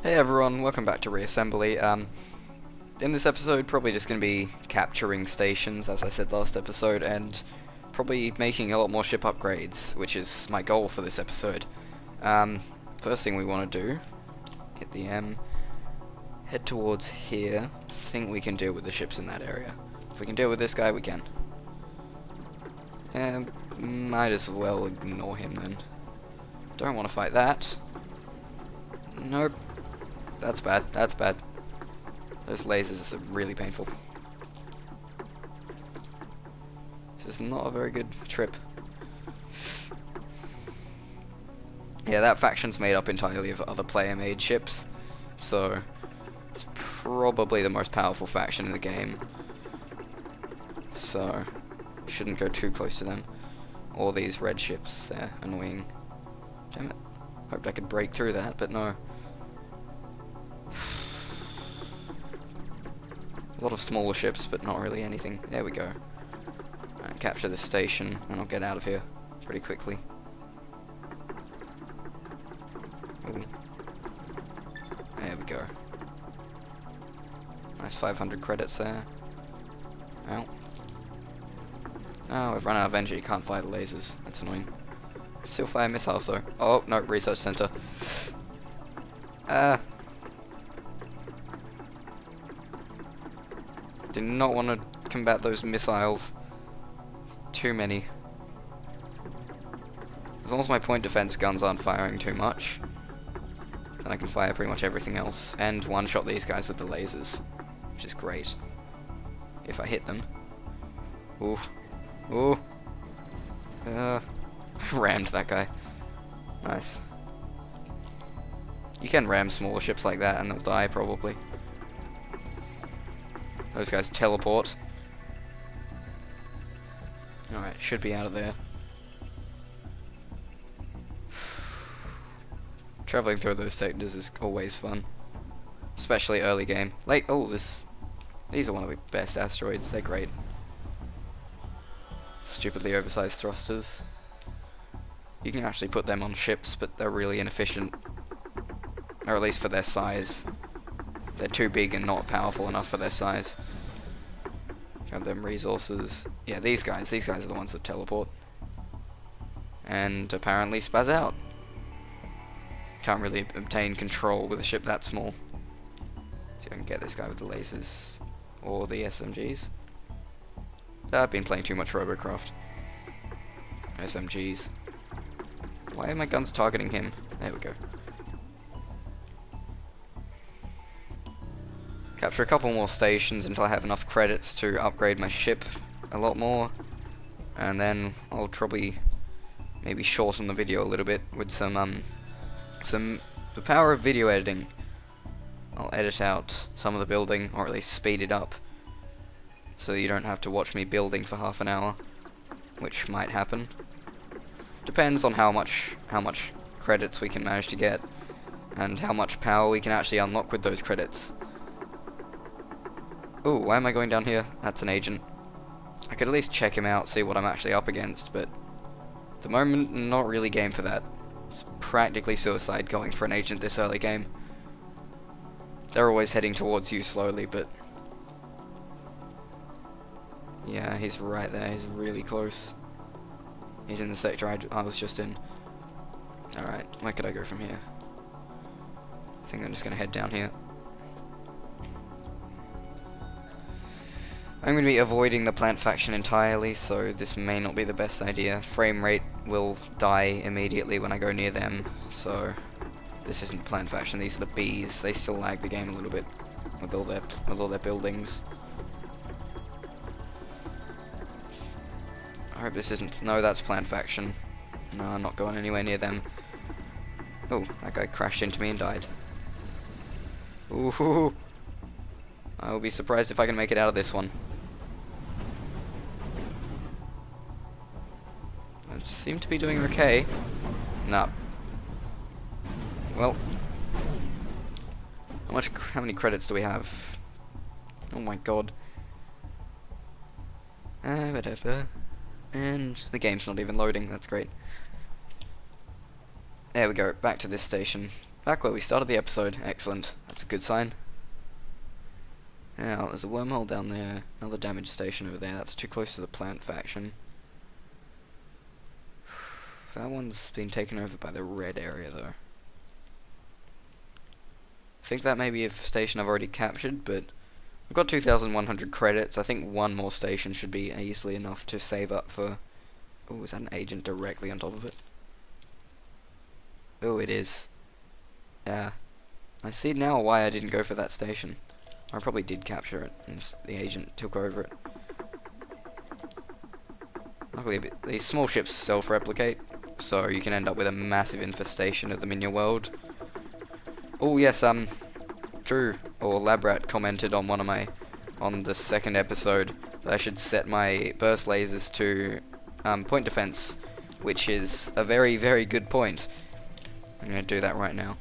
Hey everyone, welcome back to Reassembly. In this episode, probably just going to be capturing stations, as I said last episode, and probably making a lot more ship upgrades, which is my goal for this episode. First thing we want to do, hit the M, head towards here, think we can deal with the ships in that area. If we can deal with this guy, we can. Might as well ignore him then. Don't want to fight that. Nope. That's bad, that's bad. Those lasers are really painful. This is not a very good trip. Yeah, that faction's made up entirely of other player-made ships, so it's probably the most powerful faction in the game. So, shouldn't go too close to them. All these red ships, they're annoying. Damn it. Hoped I could break through that, but no. A lot of smaller ships, but not really anything. There we go. Alright, capture this station, and I'll get out of here pretty quickly. Ooh. There we go. Nice 500 credits there. Ow. Oh, I've run out of energy, can't fly the lasers. That's annoying. Still fire missiles though. Oh, no, research center. Do not want to combat those missiles. Too many. As long as my point defense guns aren't firing too much, then I can fire pretty much everything else. And one-shot these guys with the lasers, which is great. If I hit them. Ooh. Ooh. I rammed that guy. Nice. You can ram smaller ships like that and they'll die probably. Those guys teleport. Alright, should be out of there. Traveling through those sectors is always fun. Especially early game. Oh, these are one of the best asteroids, they're great. Stupidly oversized thrusters. You can actually put them on ships, but they're really inefficient. Or at least for their size. They're too big and not powerful enough for their size. Got them resources. Yeah, these guys are the ones that teleport. And apparently spaz out. Can't really obtain control with a ship that small. See if I can get this guy with the lasers. Or the SMGs. I've been playing too much Robocraft. SMGs. Why are my guns targeting him? There we go. Capture a couple more stations until I have enough credits to upgrade my ship a lot more, and then I'll probably maybe shorten the video a little bit with the power of video editing. I'll edit out some of the building, or at least speed it up, so that you don't have to watch me building for half an hour, which might happen. Depends on how much credits we can manage to get, and how much power we can actually unlock with those credits. Ooh, why am I going down here? That's an agent. I could at least check him out, see what I'm actually up against, but at the moment, not really game for that. It's practically suicide going for an agent this early game. They're always heading towards you slowly, but yeah, he's right there. He's really close. He's in the sector I was just in. Alright, where could I go from here? I think I'm just gonna head down here. I'm going to be avoiding the plant faction entirely, so this may not be the best idea. Frame rate will die immediately when I go near them, so this isn't plant faction, these are the bees. They still lag the game a little bit with all their buildings. I hope this isn't... No, that's plant faction. No, I'm not going anywhere near them. Oh, that guy crashed into me and died. Ooh, I will be surprised if I can make it out of this one. I seem to be doing okay. Nah. Well, how many credits do we have? Oh my god. And the game's not even loading, that's great. There we go, back to this station. Back where we started the episode. Excellent. That's a good sign. Now, there's a wormhole down there. Another damage station over there. That's too close to the plant faction. That one's been taken over by the red area, though. I think that may be a station I've already captured, but I've got 2,100 credits. I think one more station should be easily enough to save up for... Oh, is that an agent directly on top of it? Oh, it is. Yeah. I see now why I didn't go for that station. I probably did capture it, and the agent took over it. Luckily, these small ships self-replicate, so you can end up with a massive infestation of them in your world. Oh yes, Drew or Labrat commented on on the second episode that I should set my burst lasers to point defense, which is a very, very good point. I'm going to do that right now.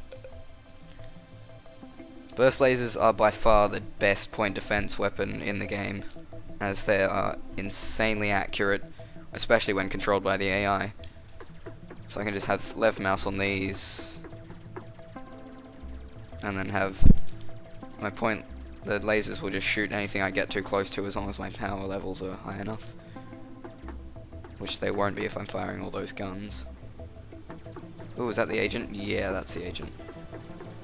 Burst lasers are by far the best point defense weapon in the game, as they are insanely accurate, especially when controlled by the AI. So I can just have left mouse on these, and then have my the lasers will just shoot anything I get too close to as long as my power levels are high enough. Which they won't be if I'm firing all those guns. Ooh, is that the agent? Yeah, that's the agent.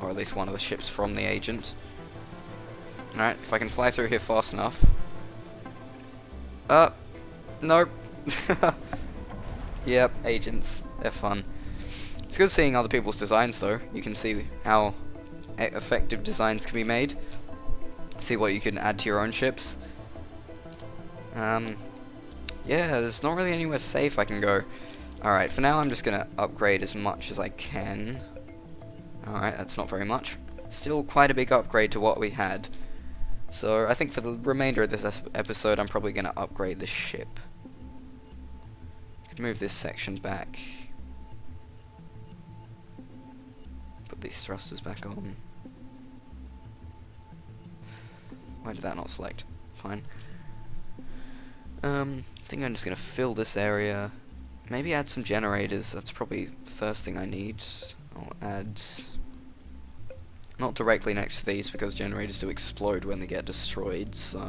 Or at least one of the ships from the agent. Alright, if I can fly through here fast enough. Nope. Yep, agents. They're fun. It's good seeing other people's designs though. You can see how effective designs can be made. See what you can add to your own ships. Yeah, there's not really anywhere safe I can go. Alright, for now I'm just gonna upgrade as much as I can. Alright, that's not very much. Still quite a big upgrade to what we had. So I think for the remainder of this episode I'm probably gonna upgrade the ship. Could move this section back. Put these thrusters back on. Why did that not select? Fine. I think I'm just gonna fill this area. Maybe add some generators. That's probably the first thing I need. I'll add... Not directly next to these because generators do explode when they get destroyed, so...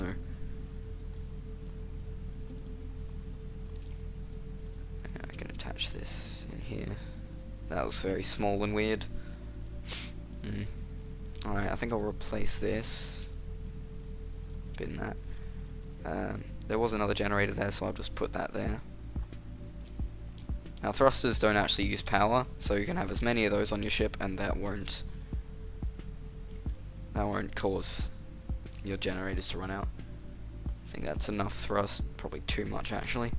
I can attach this in here. That looks very small and weird. Alright, I think I'll replace this. Bin that. There was another generator there, so I'll just put that there. Now thrusters don't actually use power, so you can have as many of those on your ship and that won't cause your generators to run out. I think that's enough thrust, probably too much actually.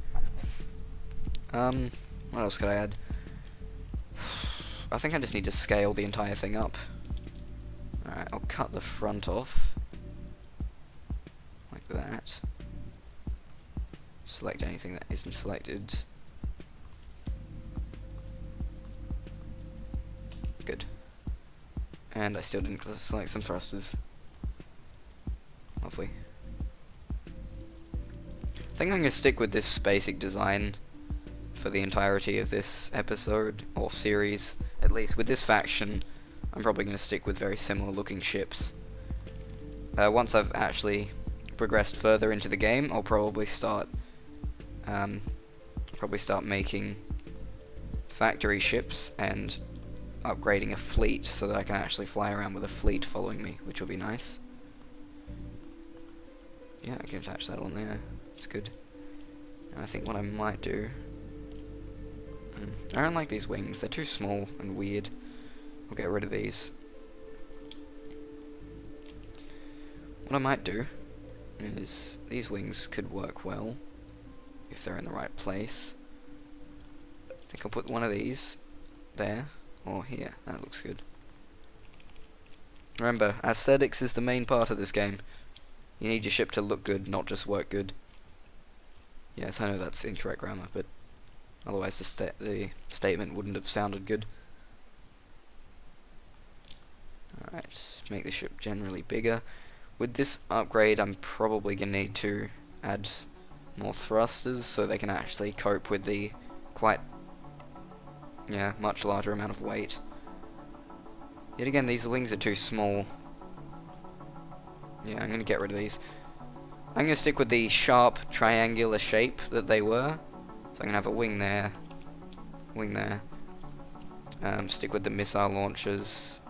What else could I add? I think I just need to scale the entire thing up. Alright, I'll cut the front off. Like that. Select anything that isn't selected. Good. And I still didn't select some thrusters. Lovely. I think I'm going to stick with this basic design for the entirety of this episode, or series. At least with this faction, I'm probably going to stick with very similar looking ships. Once I've actually progressed further into the game, I'll probably start making factory ships and upgrading a fleet so that I can actually fly around with a fleet following me, which will be nice. Yeah, I can attach that on there. It's good. And I think what I might do... I don't like these wings. They're too small and weird. I'll get rid of these. What I might do is... These wings could work well if they're in the right place. I think I'll put one of these there. Or here, that looks good. Remember, aesthetics is the main part of this game. You need your ship to look good, not just work good. Yes, I know that's incorrect grammar, but otherwise the statement wouldn't have sounded good. Alright, make the ship generally bigger. With this upgrade, I'm probably going to need to add more thrusters so they can actually cope with the much larger amount of weight. Yet again, these wings are too small. Yeah, I'm going to get rid of these. I'm going to stick with the sharp triangular shape that they were. So I'm going to have a wing there. Wing there. Stick with the missile launchers.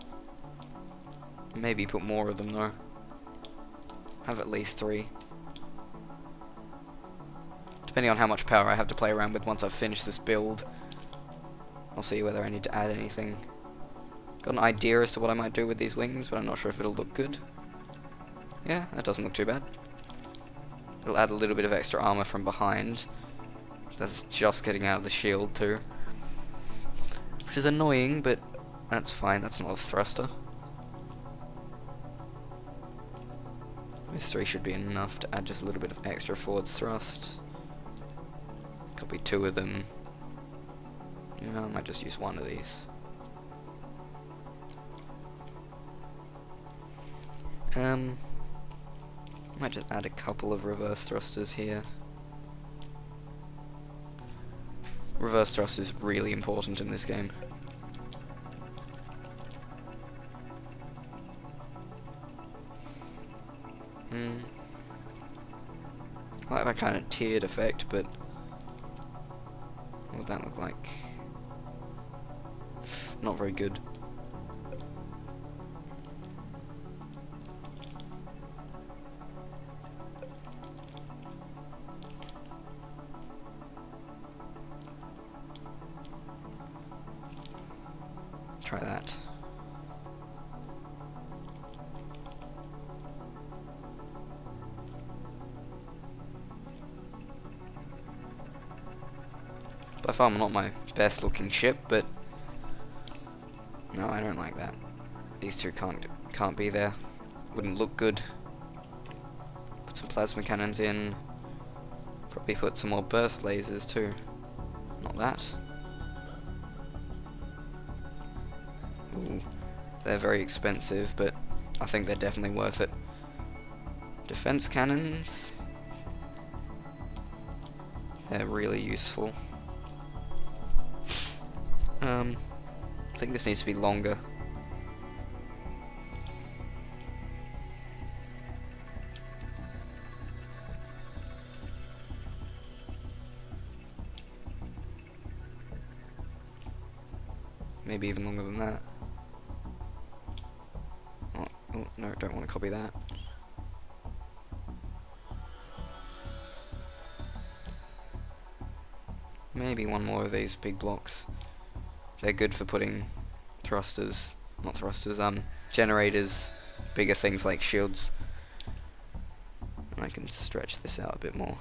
Maybe put more of them though. Have at least 3. Depending on how much power I have to play around with once I've finished this build. I'll see whether I need to add anything. Got an idea as to what I might do with these wings, but I'm not sure if it'll look good. Yeah, that doesn't look too bad. It'll add a little bit of extra armor from behind. That's just getting out of the shield too. Which is annoying, but that's fine, that's not a thruster. This 3 should be enough to add just a little bit of extra forward thrust. Could be 2 of them. Yeah, I might just use 1 of these. Might just add a couple of reverse thrusters here. Reverse thrust is really important in this game. I like that kind of tiered effect, but what would that look like? Not very good. Try that. By far not my best looking ship, but no, I don't like that. These 2 can't be there. Wouldn't look good. Put some plasma cannons in. Probably put some more burst lasers too. Not that. Ooh, they're very expensive, but I think they're definitely worth it. Defense cannons. They're really useful. I think this needs to be longer. Maybe even longer than that. Oh no, don't want to copy that. Maybe 1 more of these big blocks. They're good for putting thrusters, not thrusters, generators, bigger things like shields. And I can stretch this out a bit more.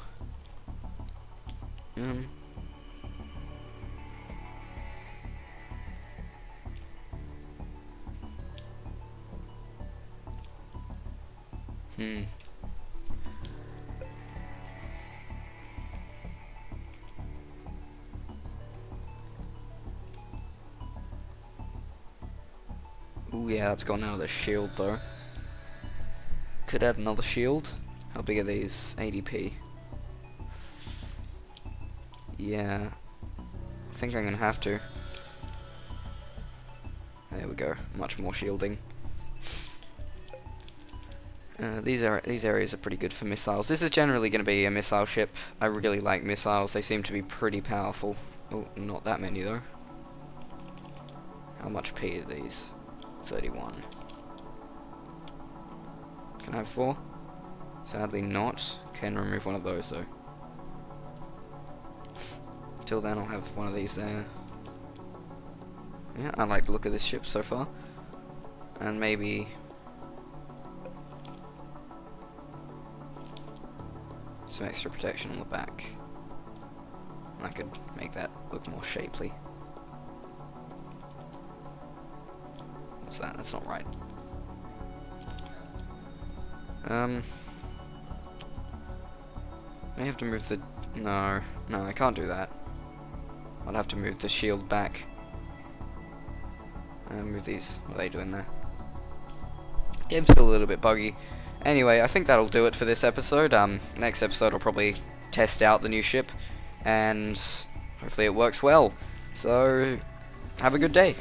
Ooh, yeah, that's gone out of the shield though. Could add another shield. How big are these? 80p. Yeah, I think I'm gonna have to. There we go, much more shielding. These areas are pretty good for missiles. This is generally going to be a missile ship. I really like missiles. They seem to be pretty powerful. Oh, not that many though. How much P are these? 31. Can I have 4? Sadly not. Can remove 1 of those though. Till then I'll have 1 of these there. Yeah, I like the look of this ship so far. And maybe some extra protection on the back. I could make that look more shapely. What's that? That's not right. May have to move the... No, I can't do that. I'll have to move the shield back. And move these. What are they doing there? Game's still a little bit buggy. Anyway, I think that'll do it for this episode. Next episode I'll probably test out the new ship, and hopefully it works well. So, have a good day.